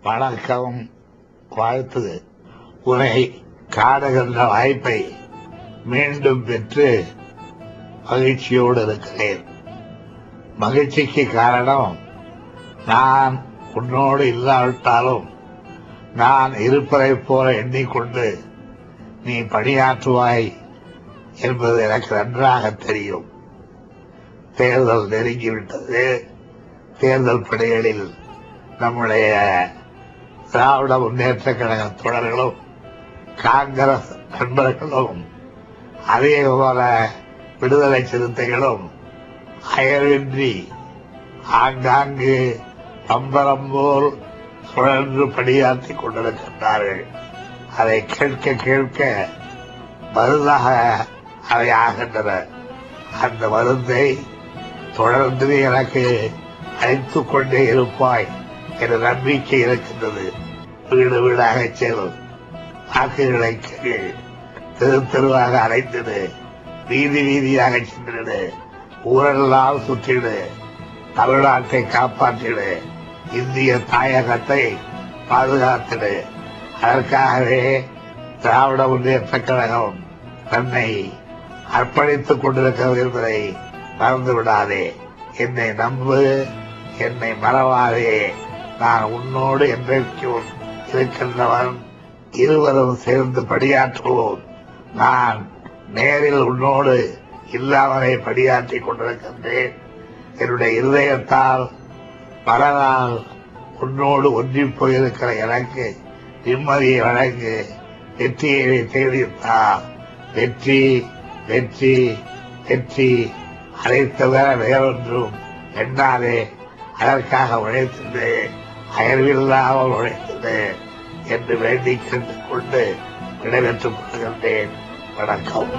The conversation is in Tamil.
வணக்கம், வாழ்த்து. உரை காடுகின்ற வாய்ப்பை மீண்டும் பெற்று மகிழ்ச்சியோடு இருக்கிறேன். மகிழ்ச்சிக்கு காரணம், நான் உன்னோடு இல்லாவிட்டாலும் நான் இருப்பதை போல எண்ணிக்கொண்டு நீ பணியாற்றுவாய் என்பது எனக்கு நன்றாக தெரியும். தேர்தல் நெருங்கிவிட்டது. தேர்தல் பணிகளில் நம்முடைய திராவிட முன்னேற்ற கழக தோழர்களும் காங்கிரஸ் நண்பர்களும் அதே போல விடுதலை சிறுத்தைகளும் அயர்வின்றி ஆங்காங்கு பம்பரம் போல் சுழன்று பணியாற்றிக் கொண்டிருக்கின்றார்கள். அதை கேட்க கேட்க மருந்தாக அவை ஆகின்றன. அந்த மருந்தை தொடர்ந்து எனக்கு அழைத்துக் கொண்டே இருப்பாய் என்ற நம்பிக்கை இருக்கின்றது. வீடு வீடாக செல்லும், வாக்குகளை தெரு தெருவாக அழைத்தது, வீதி வீதியாக சென்றிடு, ஊரெல்லாம் சுற்றிடு, தமிழ்நாட்டை காப்பாற்றிடு, இந்திய தாயகத்தை பாதுகாத்திடு. அதற்காகவே திராவிட முன்னேற்ற கழகம் தன்னை அர்ப்பணித்துக் கொண்டிருக்கிறது என்பதை மறந்துவிடாதே. என்னை நம்பு, என்னை மறவாதே. நான் உன்னோடு என்றைக்கும் இருக்கின்றவன். இருவரும் சேர்ந்து பணியாற்றுவோம். நான் நேரில் உன்னோடு இல்லாமலே பணியாற்றிக் கொண்டிருக்கின்றேன். என்னுடைய இருதயத்தால் மனதால் உன்னோடு ஒன்றி போயிருக்கிற எனக்கு நிம்மதியை வழங்கு. வெற்றியை தேடித்தார். வெற்றி வெற்றி வெற்றி அதை தவிர வேறொன்றும் எண்ணாதே. அதற்காக உழைத்தது, அயர்வில்லாமல் உழைத்தது என்று வேண்டி கேட்டுக் கொண்டு விடைபெற்றுக் கொள்கின்றேன். வணக்கம்.